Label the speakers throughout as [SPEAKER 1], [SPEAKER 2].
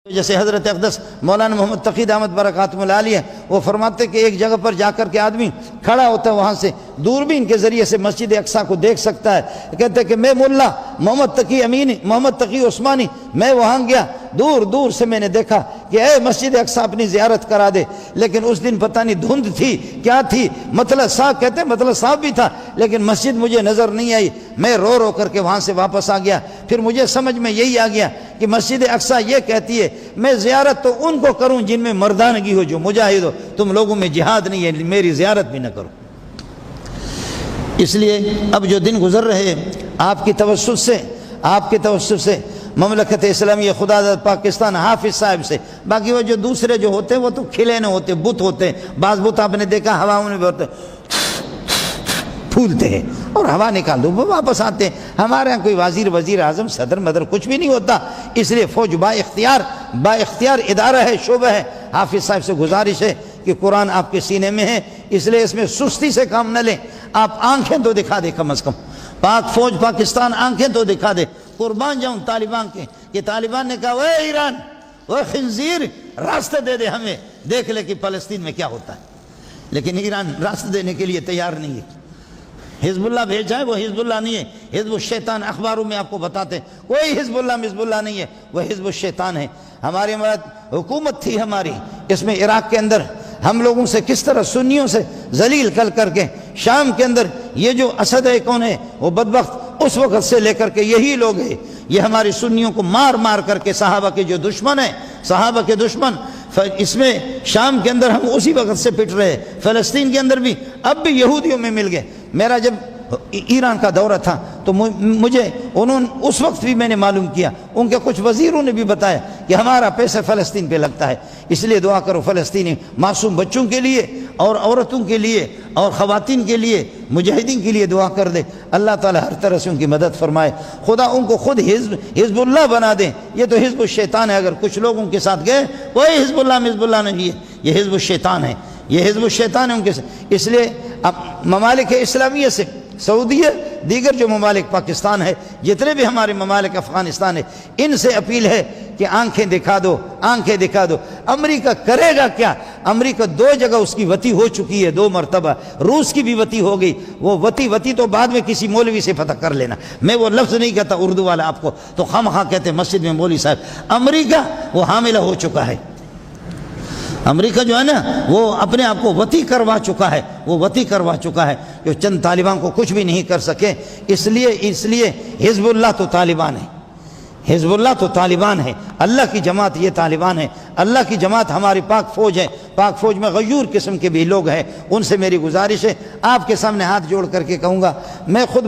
[SPEAKER 1] جیسے حضرت اقدس مولانا محمد تقی دامت برکاتہ اللہ علیہ وہ فرماتے کہ ایک جگہ پر جا کر کے آدمی کھڑا ہوتا ہے، وہاں سے دوربین کے ذریعے سے مسجد اقصیٰ کو دیکھ سکتا ہے۔ کہتے ہیں کہ میں ملا محمد تقی امینی محمد تقی عثمانی میں وہاں گیا، دور دور سے میں نے دیکھا کہ اے مسجد اقصیٰ اپنی زیارت کرا دے، لیکن اس دن پتہ نہیں دھند تھی کیا تھی، مطلب صاف کہتے ہیں مطلب صاف بھی تھا لیکن مسجد مجھے نظر نہیں آئی، میں رو رو کر کے وہاں سے واپس آ گیا۔ پھر مجھے سمجھ میں یہی آ گیا کہ مسجد اقصیٰ یہ کہتی ہے میں زیارت تو ان کو کروں جن میں مردانگی ہو، جو مجاہد ہو، تم لوگوں میں جہاد نہیں ہے، میری زیارت بھی نہ کرو۔ اس لیے اب جو دن گزر رہے آپ کی توسط سے مملکت اسلامیہ خدا داد پاکستان حافظ صاحب سے، باقی وہ جو دوسرے جو ہوتے ہیں وہ تو کھلے نہ ہوتے، بت ہوتے ہیں، بعض بت آپ نے دیکھا ہواؤں میں ہوتے پھولتے ہیں اور ہوا نکال دو وہ واپس آتے ہیں۔ ہمارے یہاں کوئی وزیر اعظم صدر مدر کچھ بھی نہیں ہوتا، اس لیے فوج با اختیار ادارہ ہے، شعبہ ہے۔ حافظ صاحب سے گزارش ہے کہ قرآن آپ کے سینے میں ہے، اس لیے اس میں سستی سے کام نہ لیں، آپ آنکھیں تو دکھا دے، کم از کم پاک فوج پاکستان آنکھیں تو دکھا دے۔ قربان جاؤں طالبان کے کہ طالبان نے کہا وہ ایران وہ خنزیر راستہ دے دے ہمیں، دیکھ لے کہ فلسطین میں کیا ہوتا ہے، لیکن ایران راستہ دینے کے لیے تیار نہیں ہے۔ حزب اللہ بھیجا ہے، وہ حزب اللہ نہیں ہے، حزب الشیطان، اخباروں میں آپ کو بتاتے ہیں کوئی حزب اللہ نہیں ہے، وہ حزب الشیطان ہے۔ ہماری حکومت تھی ہماری، اس میں عراق کے اندر ہم لوگوں سے کس طرح سنیوں سے ذلیل کر کے، شام کے اندر یہ جو اسد ہے کون ہے وہ بدبخت، اس وقت سے لے کر کے یہی لوگ ہیں، یہ ہماری سنیوں کو مار کر کے صحابہ کے جو دشمن ہیں، صحابہ کے دشمن، اس میں شام کے اندر ہم اسی وقت سے پٹ رہے، فلسطین کے اندر بھی اب بھی یہودیوں میں مل گئے۔ میرا جب ایران کا دورہ تھا تو مجھے اس وقت بھی میں نے معلوم کیا، ان کے کچھ وزیروں نے بھی بتایا کہ ہمارا پیسہ فلسطین پہ لگتا ہے، اس لیے دعا کرو فلسطینی معصوم بچوں کے لیے اور عورتوں کے لیے اور خواتین کے لیے، مجاہدین کے لیے دعا کر دے، اللہ تعالی ہر طرح سے ان کی مدد فرمائے، خدا ان کو خود حزب اللہ بنا دے۔ یہ تو حزب الشیطان ہے، اگر کچھ لوگ ان کے ساتھ گئے کوئی حزب اللہ نہیں ہے، یہ حزب الشیطان ہے، یہ حزب الشیطان ہے ان کے ساتھ۔ اس لیے اب ممالک اسلامیہ سے سعودیہ، دیگر جو ممالک پاکستان ہے، جتنے بھی ہمارے ممالک افغانستان ہے، ان سے اپیل ہے کہ آنکھیں دکھا دو۔ امریکہ کرے گا کیا؟ امریکہ 2 جگہ اس کی وتی ہو چکی ہے، 2 مرتبہ، روس کی بھی وتی ہو گئی، وہ وتی تو بعد میں کسی مولوی سے فتح کر لینا، میں وہ لفظ نہیں کہتا اردو والا آپ کو تو خواہ کہتے ہیں مسجد میں مولوی صاحب، امریکہ وہ حاملہ ہو چکا ہے، امریکہ جو ہے نا وہ اپنے آپ کو وتی کروا چکا ہے، جو چند طالبان کو کچھ بھی نہیں کر سکے۔ اس لیے حزب اللہ تو طالبان ہے، حزب اللہ تو طالبان ہے، اللہ کی جماعت یہ طالبان ہے، اللہ کی جماعت ہماری پاک فوج ہے، پاک فوج میں غیور قسم کے بھی لوگ ہیں، ان سے میری گزارش ہے، آپ کے سامنے ہاتھ جوڑ کر کے کہوں گا، میں خود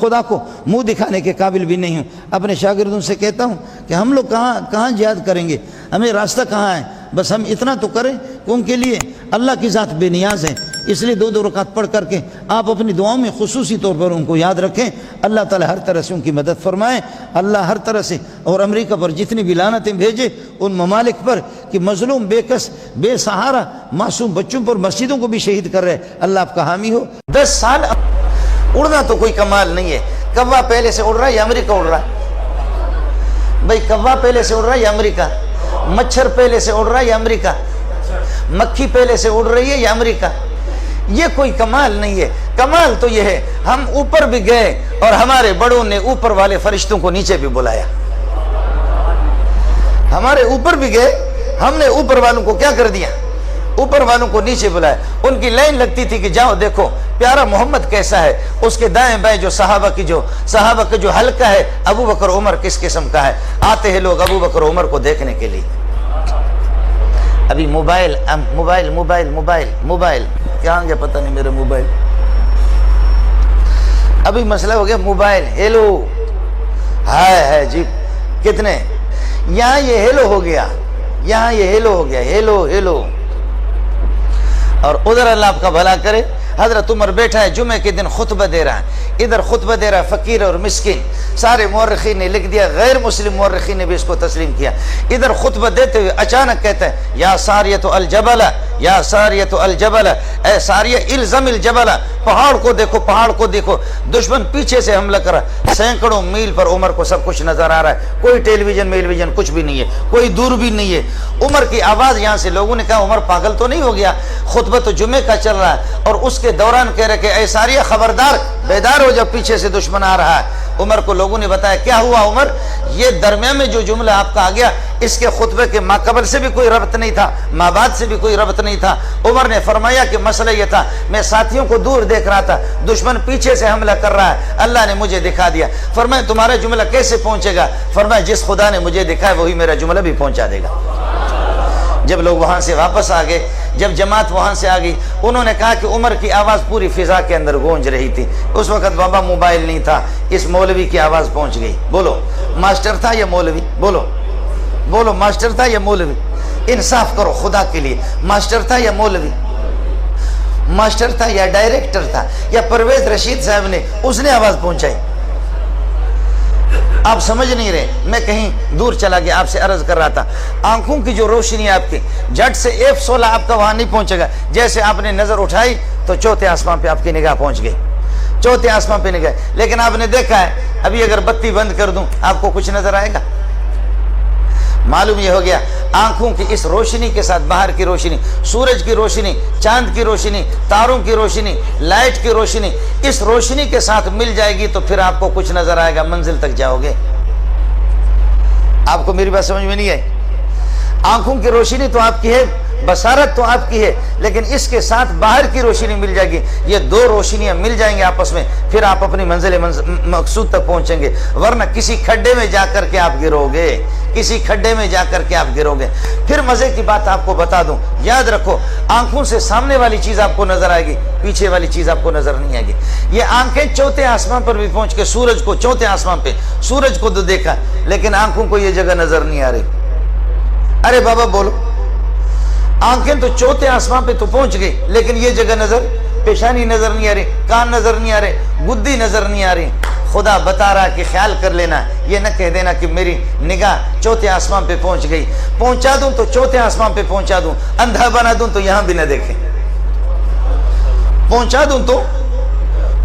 [SPEAKER 1] خدا کو منہ دکھانے کے قابل بھی نہیں ہوں، اپنے شاگردوں سے کہتا ہوں کہ ہم لوگ کہاں جہاد کریں گے، ہمیں راستہ کہاں ہے، بس ہم اتنا تو کریں کہ ان کے لیے اللہ کی ذات بے نیاز ہے، اس لیے 2 رکعت پڑھ کر کے آپ اپنی دعاؤں میں خصوصی طور پر ان کو یاد رکھیں، اللہ تعالی ہر طرح سے ان کی مدد فرمائے، اللہ ہر طرح سے، اور امریکہ پر جتنی بھی لعنتیں بھیجے ان ممالک پر کہ مظلوم بے کس بے سہارا معصوم بچوں پر مسجدوں کو بھی شہید کر رہے، اللہ آپ کا حامی ہو۔ 10 سال اڑنا تو کوئی کمال نہیں ہے، کوا پہلے سے اڑ رہا ہے یا امریکہ اڑ رہا ہے؟ بھائی کوا پہلے سے اڑ رہا ہے یا امریکہ؟ مچھر پہلے سے اڑ رہا ہے یا امریکہ؟ مکھی پہلے سے اڑ رہی ہے یا امریکہ؟ یہ کوئی کمال نہیں ہے، کمال تو یہ ہے ہم اوپر بھی گئے اور ہمارے بڑوں نے اوپر والے فرشتوں کو نیچے بھی بلایا، ہمارے اوپر بھی گئے، ہم نے اوپر والوں کو کیا کر دیا، اوپر والوں کو نیچے بلایا۔ ان کی لائن لگتی تھی کہ جاؤ دیکھو پیارا محمد کیسا ہے، اس کے دائیں بائیں جو صحابہ کا جو حلقہ ہے، ابو بکر عمر کس قسم کا ہے، آتے ہیں لوگ ابو بکر عمر کو دیکھنے کے لیے۔ ابھی موبائل کہاں گیا پتہ نہیں، میرے موبائل ابھی مسئلہ ہو گیا، موبائل ہیلو ہے جی کتنے، یہاں یہ ہیلو ہو گیا، ہیلو، اور ادھر اللہ آپ کا بھلا کرے، حضرت عمر بیٹھا ہے جمعے کے دن خطبہ دے رہا ہے، ادھر خطبہ دے رہا ہے فقیر اور مسکین، سارے مورخین نے لکھ دیا، غیر مسلم مورخین نے بھی اس کو تسلیم کیا، ادھر خطبہ دیتے ہوئے اچانک کہتا ہے یا ساریۃ الجبل
[SPEAKER 2] یا ساریۃ الجبل، اے ساریہ الزم الجبل، پہاڑ کو دیکھو، پہاڑ کو دیکھو، دشمن پیچھے سے حملہ کر رہا ہے، سینکڑوں میل پر عمر کو سب کچھ نظر آ رہا ہے، کوئی ٹیلی ویژن میل ویژن کچھ بھی نہیں ہے، کوئی دوربین نہیں ہے۔ عمر کی آواز یہاں سے، لوگوں نے کہا عمر پاگل تو نہیں ہو گیا، خطبہ تو جمعے کا چل رہا ہے، اور اس کے دوران کہہ رہے کہ اے ساریہ خبردار، بیدار ہو جب پیچھے سے دشمن آ رہا ہے۔ عمر کو لوگوں نے بتایا کیا ہوا عمر، یہ درمیان میں جو جملہ آپ کا آ گیا، اس کے خطبے کے ما قبل سے بھی کوئی ربط نہیں تھا، ما بعد سے بھی کوئی ربط نہیں تھا۔ عمر نے فرمایا کہ مسئلہ یہ تھا، میں ساتھیوں کو دور دیکھ رہا تھا، دشمن پیچھے سے حملہ کر رہا ہے، اللہ نے مجھے دکھا دیا۔ فرمایا تمہارا جملہ کیسے پہنچے گا؟ فرمایا جس خدا نے مجھے دکھایا وہی میرا جملہ بھی پہنچا دے گا۔ جب لوگ وہاں سے واپس آ گئے، جب جماعت وہاں سے آ گئی، انہوں نے کہا کہ عمر کی آواز پوری فضا کے اندر گونج رہی تھی۔ اس وقت بابا موبائل نہیں تھا، اس مولوی کی آواز پہنچ گئی۔ بولو ماسٹر تھا یا مولوی؟ بولو بولو ماسٹر تھا یا مولوی؟ انصاف کرو خدا کے لیے، ماسٹر تھا یا مولوی؟ ماسٹر تھا یا ڈائریکٹر تھا یا پرویز رشید صاحب نے اس نے آواز پہنچائی؟ آپ سمجھ نہیں رہے، میں کہیں دور چلا گیا، آپ سے عرض کر رہا تھا، آنکھوں کی جو روشنی آپ کی، جھٹ سے F16 آپ کا وہاں نہیں پہنچے گا، جیسے آپ نے نظر اٹھائی تو چوتھے آسمان پہ آپ کی نگاہ پہنچ گئی، چوتھے آسمان پہ نگاہ۔ لیکن آپ نے دیکھا ہے ابھی اگر بتی بند کر دوں آپ کو کچھ نظر آئے گا؟ معلوم یہ ہو گیا آنکھوں کی اس روشنی کے ساتھ باہر کی روشنی، سورج کی روشنی، چاند کی روشنی، تاروں کی روشنی، لائٹ کی روشنی، اس روشنی کے ساتھ مل جائے گی تو پھر آپ کو کچھ نظر آئے گا، منزل تک جاؤ گے۔ آپ کو میری بات سمجھ میں نہیں آئی؟ آنکھوں کی روشنی تو آپ کی ہے، بصارت تو آپ کی ہے، لیکن اس کے ساتھ باہر کی روشنی مل جائے گی، یہ دو روشنیاں مل جائیں گے آپس میں، پھر آپ اپنی منزل مقصود تک پہنچیں گے، ورنہ کسی کھڈے میں جا کر کے آپ گرو گے، کسی کھڈے میں جا کر کے آپ گرو گے۔ پھر مزے کی بات آپ کو بتا دوں، یاد رکھو آنکھوں سے سامنے والی چیز آپ کو نظر آئے گی، پیچھے والی چیز آپ کو نظر نہیں آئے گی۔ یہ آنکھیں چوتھے آسمان پر بھی پہنچ کے سورج کو، چوتھے آسمان پہ سورج کو تو دیکھا، لیکن آنکھوں کو یہ جگہ نظر نہیں آ رہی۔ ارے بابا بولو، آنکھیں تو چوتھے آسمان پہ تو پہنچ گئی، لیکن یہ جگہ نظر، پیشانی نظر نہیں آ رہی، کان نظر نہیں آ رہے، گدی نظر نہیں آ رہی۔ خدا بتا رہا کہ خیال کر لینا، یہ نہ کہہ دینا کہ میری نگاہ چوتھے آسمان پہ پہنچ گئی، پہنچا دوں تو چوتھے آسمان پہ پہنچا دوں، اندھا بنا دوں تو یہاں بھی نہ دیکھیں، پہنچا دوں تو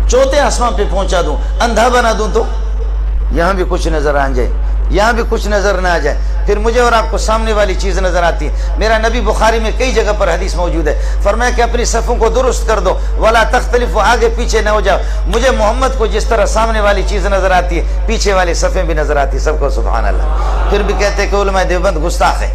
[SPEAKER 2] چوتھے آسمان پہ پہنچا دوں، اندھا بنا دوں تو یہاں بھی کچھ نظر آ جائے، یہاں بھی کچھ نظر نہ آ جائے، پھر مجھے اور آپ کو سامنے والی چیز نظر آتی ہے۔ میرا نبی بخاری میں کئی جگہ پر حدیث موجود ہے، فرمایا کہ اپنی صفوں کو درست کر دو، ولا تختلفوا، آگے پیچھے نہ ہو جاؤ۔ مجھے محمد کو جس طرح سامنے والی چیز نظر آتی ہے، پیچھے والی صفیں بھی نظر آتی ہے، سب کو سبحان اللہ۔ پھر بھی کہتے کہ علماء دیوبند گستاخ ہے،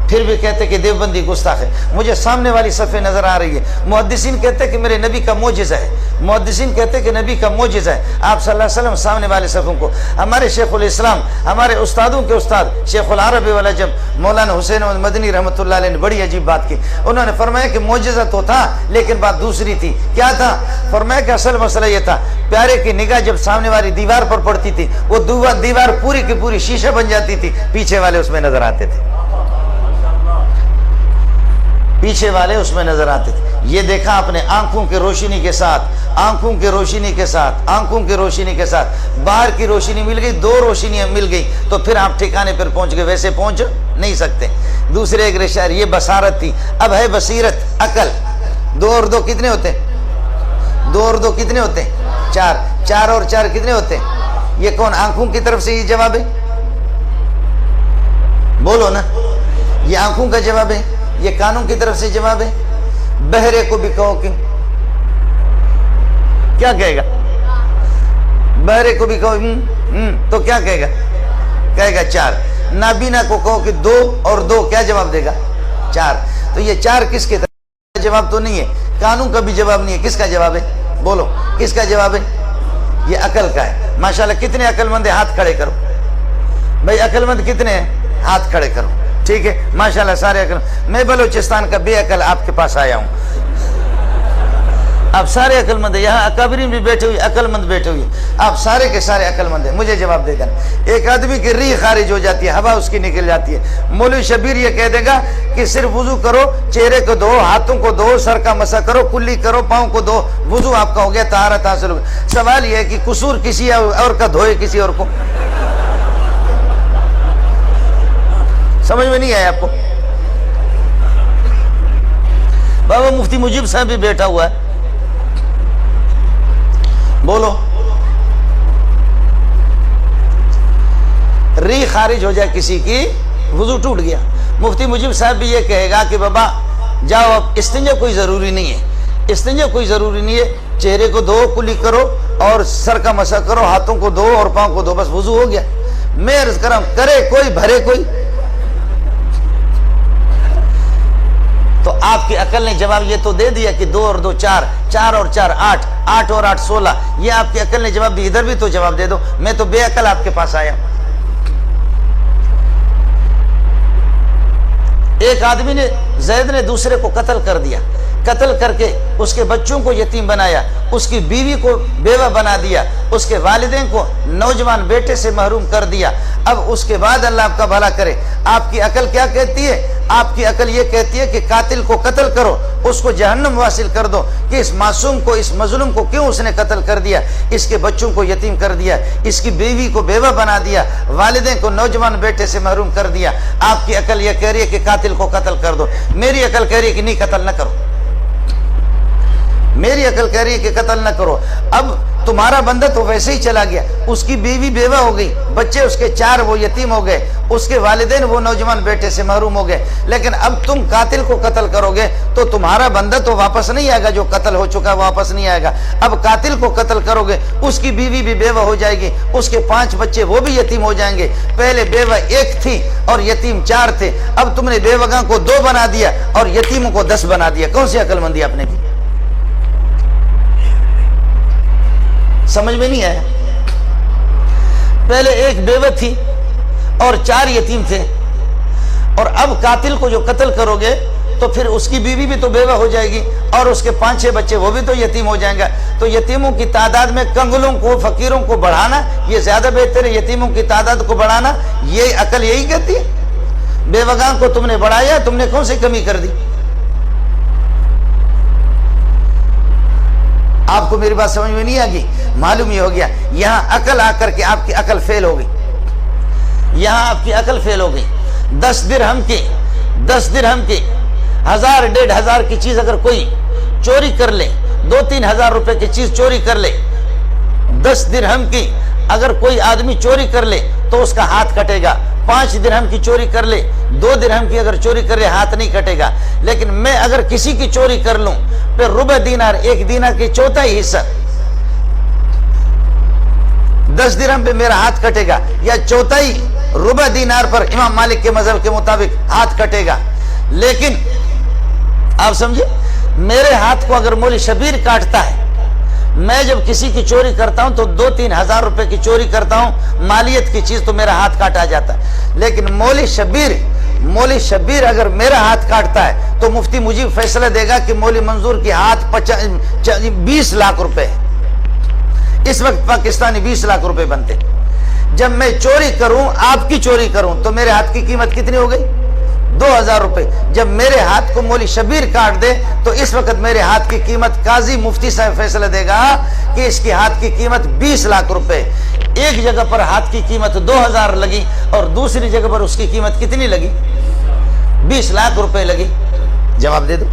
[SPEAKER 2] پھر بھی کہتے کہ دیوبندی گستاخ ہے، مجھے سامنے والی صفیں نظر آ رہی ہے۔ محدثین کہتے کہ میرے نبی کا معجزہ ہے، محدثین کہتے کہ نبی کا معجزہ ہے، آپ صلی اللہ علیہ وسلم سامنے والے صفوں کو۔ ہمارے شیخ الاسلام، ہمارے استادوں کے استاد شیخ العرب والعجم مولانا حسین احمد مدنی رحمۃ اللہ علیہ نے بڑی عجیب بات کی، انہوں نے فرمایا کہ معجزہ تو تھا لیکن بات دوسری تھی۔ کیا تھا؟ فرمایا کہ اصل مسئلہ یہ تھا، پیارے کی نگاہ جب سامنے والی دیوار پر پڑتی تھی، وہ دیوار پوری کی پوری شیشہ بن جاتی تھی، پیچھے والے اس میں نظر آتے تھے، پیچھے والے اس میں نظر آتے تھے۔ یہ دیکھا اپنے آنکھوں کی روشنی کے ساتھ، آنکھوں کی روشنی کے ساتھ، آنکھوں کی روشنی کے ساتھ باہر کی روشنی مل گئی، دو روشنیاں مل گئی تو پھر آپ ٹھکانے پر پہنچ گئے، ویسے پہنچ نہیں سکتے۔ دوسرے ایک رشتہ، یہ بصارت تھی، اب ہے بصیرت، عقل۔ دو اور دو کتنے ہوتے ہیں؟ دو اور دو کتنے ہوتے ہیں؟ چار۔ چار اور چار کتنے ہوتے ہیں؟ یہ کون؟ آنکھوں کی طرف سے یہ جواب ہے؟ بولو نا، یہ آنکھوں کا جواب ہے، یہ کانوں کی طرف سے جواب ہے۔ بہرے کو بھی کہو کہ کیا کہے گا؟ بہرے کو بھی کہو تو کیا کہے گا؟ کہے گا چار۔ نابینا کو کہو کہ دو اور دو، کیا جواب دے گا؟ چار۔ تو یہ چار کس کے طرف جواب تو نہیں ہے، کانوں کا بھی جواب نہیں ہے، کس کا جواب ہے؟ بولو کس کا جواب ہے؟ یہ عقل کا ہے۔ ماشاءاللہ کتنے عقل مند ہیں؟ ہاتھ کھڑے کرو بھائی، عقل مند کتنے ہیں؟ ہاتھ کھڑے کرو، ٹھیک ہے ماشاءاللہ سارے عقل۔ میں بلوچستان کا بے عقل آپ کے پاس آیا ہوں، آپ سارے عقل مند ہیں، یہاں اکابرین بھی بیٹھے ہوئے، عقل مند بیٹھے ہوئے، آپ سارے کے سارے عقل مند ہیں۔ مجھے جواب دے گا، ایک آدمی کی ریح خارج ہو جاتی ہے، ہوا اس کی نکل جاتی ہے، مولوی شبیر یہ کہہ دے گا کہ صرف وضو کرو، چہرے کو دھو، ہاتھوں کو دھو، سر کا مسح کرو، کلی کرو، پاؤں کو دھو، وضو آپ کا ہو گیا، طہارت حاصل ہو گئی۔ سوال یہ ہے کہ قصور کسی اور کا دھوئے کسی اور کو؟ سمجھ میں نہیں آیا آپ کو؟ بابا مفتی مجیب صاحب بھی بیٹھا ہوا ہے، بولو، ری خارج ہو جائے کسی کی، وضو ٹوٹ گیا، مفتی مجیب صاحب بھی یہ کہے گا کہ بابا جاؤ اب استنجا کوئی ضروری نہیں ہے، استنجا کوئی ضروری نہیں ہے، چہرے کو دھو، کلی کرو اور سر کا مسح کرو، ہاتھوں کو دھو اور پاؤں کو دھو، بس وضو ہو گیا۔ میں عرض کرم کرے کوئی بھرے کوئی؟ تو آپ کی عقل نے جواب یہ تو دے دیا کہ 2 اور 2 4، 4 اور 4 8، 8 اور 8 16، یہ آپ کی عقل نے جواب دی، ادھر بھی تو جواب دے دو، میں تو بے عقل آپ کے پاس آیا۔ ایک آدمی نے، زید نے دوسرے کو قتل کر دیا، قتل کر کے اس کے بچوں کو یتیم بنایا، اس کی بیوی کو بیوہ بنا دیا، اس کے والدین کو نوجوان بیٹے سے محروم کر دیا۔ اب اس کے بعد اللہ آپ کا بھلا کرے، آپ کی عقل کیا کہتی ہے؟ آپ کی عقل یہ کہتی ہے کہ قاتل کو قتل کرو، اس کو جہنم واصل کر دو، کہ اس معصوم کو، اس مظلوم کو کیوں اس نے قتل کر دیا، اس کے بچوں کو یتیم کر دیا، اس کی بیوی کو بیوہ بنا دیا، والدین کو نوجوان بیٹے سے محروم کر دیا۔ آپ کی عقل یہ کہہ رہی ہے کہ قاتل کو قتل کر دو، میری عقل کہہ رہی ہے کہ نہیں، قتل نہ کرو، میری عقل کہہ رہی ہے کہ قتل نہ کرو۔ اب تمہارا بندہ تو ویسے ہی چلا گیا، اس کی بیوی بیوہ ہو گئی، بچے اس کے 4 وہ یتیم ہو گئے، اس کے والدین وہ نوجوان بیٹے سے محروم ہو گئے، لیکن اب تم قاتل کو قتل کرو گے تو تمہارا بندہ تو واپس نہیں آئے گا، جو قتل ہو چکا واپس نہیں آئے گا۔ اب قاتل کو قتل کرو گے، اس کی بیوی بھی بیوہ ہو جائے گی، اس کے 5 بچے وہ بھی یتیم ہو جائیں گے۔ پہلے بیوہ 1 تھی اور یتیم 4 تھے، اب تم نے بیوگاں کو 2 بنا دیا اور یتیموں کو 10 بنا دیا۔ کون سی عقل مندی آپ نے کی؟ سمجھ میں نہیں آیا؟ پہلے 1 بیوہ تھی اور 4 یتیم تھے، اور اب قاتل کو جو قتل کرو گے تو پھر اس کی بیوی بھی تو بیوہ ہو جائے گی اور اس کے 5-6 بچے وہ بھی تو یتیم ہو جائیں گا۔ تو یتیموں کی تعداد میں کنگلوں کو، فقیروں کو بڑھانا یہ زیادہ بہتر ہے، یتیموں کی تعداد کو بڑھانا، یہ عقل یہی کہتی ہے۔ بیوگاں کو تم نے بڑھایا، تم نے کون سی کمی کر دی؟ آپ کو میری بات سمجھ میں نہیں آگی؟ معلوم یہ ہو گیا یہاں عقل آ کر کے آپ کی عقل فیل ہو گئی، یہاں آپ کی عقل فیل ہو گئی۔ 10 درہم کی 1000-1500 کی چیز اگر کوئی چوری کر لے، 2-3 ہزار روپے کی چیز چوری کر لے، 10 درہم کی اگر کوئی آدمی چوری کر لے تو اس کا ہاتھ کٹے گا۔ 5 درہم کی چوری کر لے، 2 درہم کی اگر چوری کر لے ہاتھ نہیں کٹے گا۔ لیکن میں اگر کسی کی چوری کر لوں پھر ربع دینار، 1 دینار کی 1/4 حصہ، 10 درہم پہ میرا ہاتھ کٹے گا، یا 1/4 ربع دینار پر امام مالک کے مذہب کے مطابق ہاتھ کٹے گا۔ لیکن آپ سمجھے، میرے ہاتھ کو اگر مولی شبیر کاٹتا ہے، میں جب کسی کی چوری کرتا ہوں تو 2-3 ہزار روپے کی چوری کرتا ہوں، مالیت کی چیز، تو میرا ہاتھ کاٹا جاتا ہے۔ لیکن مولی شبیر اگر میرا ہاتھ کاٹتا ہے تو مفتی مجیب فیصلہ دے گا کہ مولی منظور کی ہاتھ 20 لاکھ روپے ہے۔ اس وقت پاکستانی 20 لاکھ روپے بنتے۔ جب میں چوری کروں، آپ کی چوری کروں، تو میرے ہاتھ کی قیمت کتنی ہو گئی؟ 2000 روپے۔ جب میرے ہاتھ کو مولی شبیر کاٹ دے تو اس وقت میرے ہاتھ کی قیمت قاضی مفتی صاحب فیصلہ دے گا کہ اس کی ہاتھ کی قیمت 20 لاکھ روپے۔ ایک جگہ پر ہاتھ کی قیمت 2000 لگی اور دوسری جگہ پر اس کی قیمت کتنی لگی؟ 20 لاکھ روپے لگی۔ جواب دے دو۔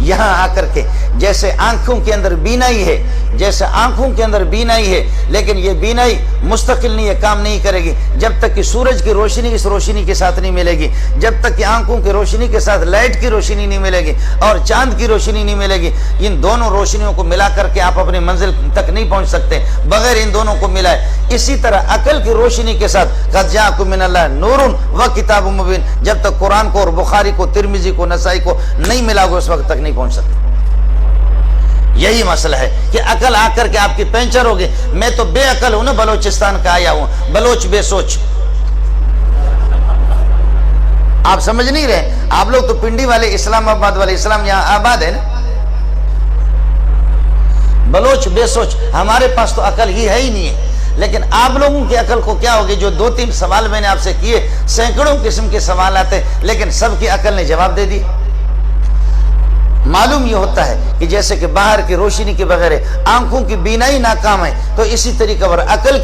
[SPEAKER 2] یہاں آ کر کے جیسے آنکھوں کے اندر بینائی ہے، جیسے آنکھوں کے اندر بینائی ہے، لیکن یہ بینائی مستقل نہیں ہے، کام نہیں کرے گی جب تک کہ سورج کی روشنی اس روشنی کے ساتھ نہیں ملے گی، جب تک کہ آنکھوں کی روشنی کے ساتھ لائٹ کی روشنی نہیں ملے گی اور چاند کی روشنی نہیں ملے گی۔ ان دونوں روشنیوں کو ملا کر کے آپ اپنی منزل تک نہیں پہنچ سکتے بغیر ان دونوں کو ملائے۔ اسی طرح عقل کی روشنی کے ساتھ قد جاءکم من اللہ نور و کتاب مبین، جب تک قرآن کو اور بخاری کو، ترمذی کو، نسائی کو نہیں ملا گے اس وقت تک نہیں پہنچ سکتے۔ یہی مسئلہ ہے کہ عقل آ کر کے آپ کی پینچر ہوگی۔ میں تو بے عقل ہوں نا، بلوچستان کا آیا ہوں، بلوچ بے سوچ۔ آپ سمجھ نہیں رہے، آپ لوگ تو پنڈی والے، اسلام آباد والے، اسلام یہاں آباد ہے نا۔ بلوچ بے سوچ، ہمارے پاس تو عقل ہی ہے ہی نہیں ہے۔ لیکن آپ لوگوں کی عقل کو کیا ہوگی؟ جو 2-3 سوال میں نے آپ سے کیے، سینکڑوں قسم کے سوالات ہیں، لیکن سب کی عقل نے جواب دے دی۔ معلوم یہ ہوتا ہے کہ جیسے کہ باہر کی روشنی کے بغیر آنکھوں کی بینائی ناکام ہے، تو اسی طریقے پر عقل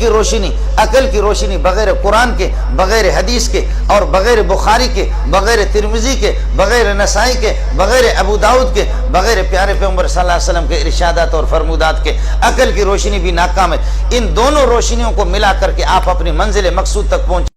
[SPEAKER 2] کی روشنی بغیر قرآن کے، بغیر حدیث کے، اور بغیر بخاری کے، بغیر ترمذی کے، بغیر نسائی کے، بغیر ابو داؤد کے، بغیر پیارے پیغمبر صلی اللہ علیہ وسلم کے ارشادات اور فرمودات کے عقل کی روشنی بھی ناکام ہے۔ ان دونوں روشنیوں کو ملا کر کے آپ اپنی منزل مقصود تک پہنچ